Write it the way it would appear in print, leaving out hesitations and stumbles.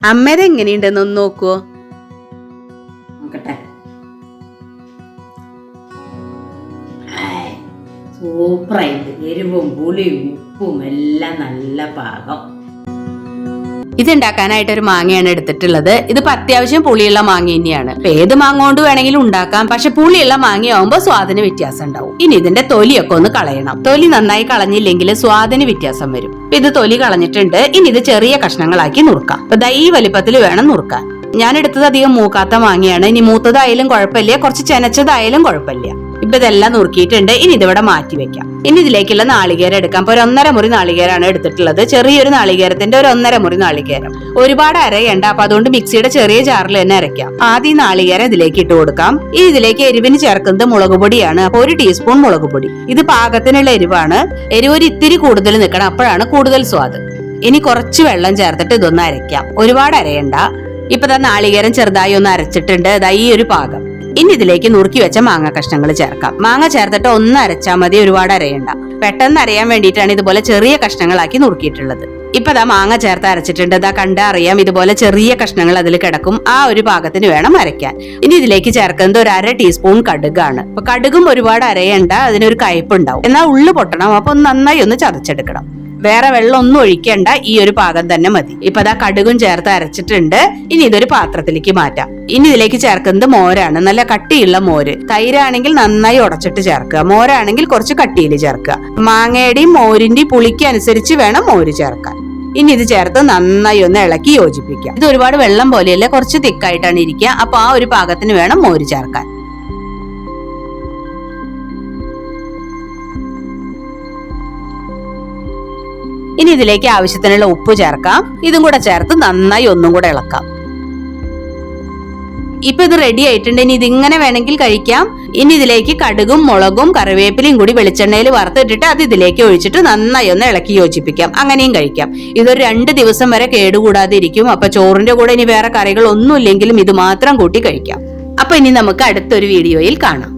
അമ്മേരെ എങ്ങനെയുണ്ടെന്നൊന്ന് നോക്കുവോ? നോക്കട്ടെ. സൂപ്പറായിട്ട് എരിവും പുളിയും ഉപ്പും എല്ലാം നല്ല പാകം. ഇതുണ്ടാക്കാനായിട്ട് ഒരു മാങ്ങയാണ് എടുത്തിട്ടുള്ളത്. ഇതിപ്പോ അത്യാവശ്യം പുളിയുള്ള മാങ്ങ തന്നെയാണ്. ഏത് മാങ്ങ കൊണ്ട് വേണമെങ്കിലും ഉണ്ടാക്കാം. പക്ഷെ പുളിയുള്ള മാങ്ങയാവുമ്പോ സ്വാദിന് വ്യത്യാസം ഉണ്ടാവും. ഇനി ഇതിന്റെ തൊലിയൊക്കെ ഒന്ന് കളയണം. തൊലി നന്നായി കളഞ്ഞില്ലെങ്കിൽ സ്വാദിന് വ്യത്യാസം വരും. ഇത് തൊലി കളഞ്ഞിട്ടുണ്ട്. ഇനി ഇത് ചെറിയ കഷ്ണങ്ങളാക്കി നുറുക്കാം. അപ്പൊ ഈ വലിപ്പത്തിൽ വേണം നുറുക്കാൻ. ഞാൻ എടുത്തത് അധികം മൂക്കാത്ത മാങ്ങയാണ്. ഇനി മൂത്തതായാലും കുഴപ്പമില്ല, കുറച്ച് ചെനച്ചതായാലും കുഴപ്പമില്ല. ഇപ്പൊ ഇതെല്ലാം നുറുക്കിയിട്ടുണ്ട്. ഇനി ഇതിവിടെ മാറ്റി വെക്കാം. ഇനി ഇതിലേക്കുള്ള നാളികേരം എടുക്കാം. അപ്പൊ 1.5 മുറി നാളികേരാണ് എടുത്തിട്ടുള്ളത്. ചെറിയൊരു നാളികേരത്തിന്റെ 1.5 മുറി നാളികേരം. ഒരുപാട് അരയണ്ട, അപ്പൊ അതുകൊണ്ട് മിക്സിയുടെ ചെറിയ ജാറിൽ തന്നെ അരയ്ക്കാം. ആദ്യം നാളികേരം ഇതിലേക്ക് ഇട്ട് കൊടുക്കാം. ഇനി ഇതിലേക്ക് എരിവിന് ചേർക്കുന്നത് മുളക് പൊടിയാണ്. അപ്പൊ 1 ടീസ്പൂൺ മുളക് പൊടി. ഇത് പാകത്തിനുള്ള എരിവാണ്. എരിവ് ഒരു ഇത്തിരി കൂടുതൽ നിൽക്കണം, അപ്പോഴാണ് കൂടുതൽ സ്വാദ്. ഇനി കുറച്ച് വെള്ളം ചേർത്തിട്ട് ഇതൊന്ന് അരയ്ക്കാം. ഒരുപാട് അരയണ്ട. ഇപ്പൊ നാളികേരം ചെറുതായി ഒന്ന് അരച്ചിട്ടുണ്ട്. ഈ ഒരു പാകം. ഇനി ഇതിലേക്ക് നുറുക്കി വെച്ച മാങ്ങ കഷ്ണങ്ങൾ ചേർക്കാം. മാങ്ങ ചേർത്തിട്ട് ഒന്ന് അരച്ചാൽ മതി, ഒരുപാട് അരയണ്ട. പെട്ടെന്ന് അരയാൻ വേണ്ടിയിട്ടാണ് ഇതുപോലെ ചെറിയ കഷ്ണങ്ങളാക്കി നുറുക്കിയിട്ടുള്ളത്. ഇപ്പൊ മാങ്ങ ചേർത്ത് അരച്ചിട്ടുണ്ട്. കണ്ടാ അറിയാം, ഇതുപോലെ ചെറിയ കഷ്ണങ്ങൾ അതിൽ കിടക്കും. ആ ഒരു പാകത്തിന് വേണം അരയ്ക്കാൻ. ഇനി ഇതിലേക്ക് ചേർക്കുന്നത് 1/2 ടീസ്പൂൺ കടുകാണ്. അപ്പൊ കടുകും ഒരുപാട് അരയണ്ട, അതിനൊരു കയ്പുണ്ടാവും. എന്നാൽ ഉള്ളു പൊട്ടണം. അപ്പൊ നന്നായി ഒന്ന് ചതച്ചെടുക്കണം. വേറെ വെള്ളം ഒന്നും ഒഴിക്കണ്ട, ഈ ഒരു പാകം തന്നെ മതി. ഇപ്പൊ കടുകും ചേർത്ത് അരച്ചിട്ടുണ്ട്. ഇനി ഇതൊരു പാത്രത്തിലേക്ക് മാറ്റാം. ഇനി ഇതിലേക്ക് ചേർക്കുന്നത് മോരാണ്. നല്ല കട്ടിയുള്ള മോര്. തൈരാണെങ്കിൽ നന്നായി ഉടച്ചിട്ട് ചേർക്കുക. മോരാണെങ്കിൽ കുറച്ച് കട്ടിയിൽ ചേർക്കുക. മാങ്ങയുടെയും മോരിന്റെയും പുളിക്ക് അനുസരിച്ച് വേണം മോര് ചേർക്കാൻ. ഇനി ഇത് ചേർത്ത് നന്നായി ഒന്ന് ഇളക്കി യോജിപ്പിക്കുക. ഇത് ഒരുപാട് വെള്ളം പോലെയല്ല, കുറച്ച് തിക്കായിട്ടാണ് ഇരിക്കുക. അപ്പൊ ആ ഒരു പാകത്തിന് വേണം മോര് ചേർക്കാൻ. ഇനി ഇതിലേക്ക് ആവശ്യത്തിനുള്ള ഉപ്പ് ചേർക്കാം. ഇതും കൂടെ ചേർത്ത് നന്നായി ഒന്നും കൂടെ ഇളക്കാം. ഇപ്പൊ ഇത് റെഡി ആയിട്ടുണ്ട്. ഇനി ഇതിങ്ങനെ വേണമെങ്കിൽ കഴിക്കാം. ഇനി ഇതിലേക്ക് കടുകും മുളകും കറിവേപ്പിലയും കൂടി വെളിച്ചെണ്ണയിൽ വറുത്തിട്ടിട്ട് അത് ഇതിലേക്ക് ഒഴിച്ചിട്ട് നന്നായി ഒന്ന് ഇളക്കി യോജിപ്പിക്കാം. അങ്ങനെയും കഴിക്കാം. ഇതൊരു 2 ദിവസം വരെ കേടുകൂടാതെ ഇരിക്കും. അപ്പൊ ചോറിന്റെ കൂടെ ഇനി വേറെ കറികൾ ഒന്നും ഇല്ലെങ്കിലും ഇത് മാത്രം കൂട്ടി കഴിക്കാം. അപ്പൊ ഇനി നമുക്ക് അടുത്തൊരു വീഡിയോയിൽ കാണാം.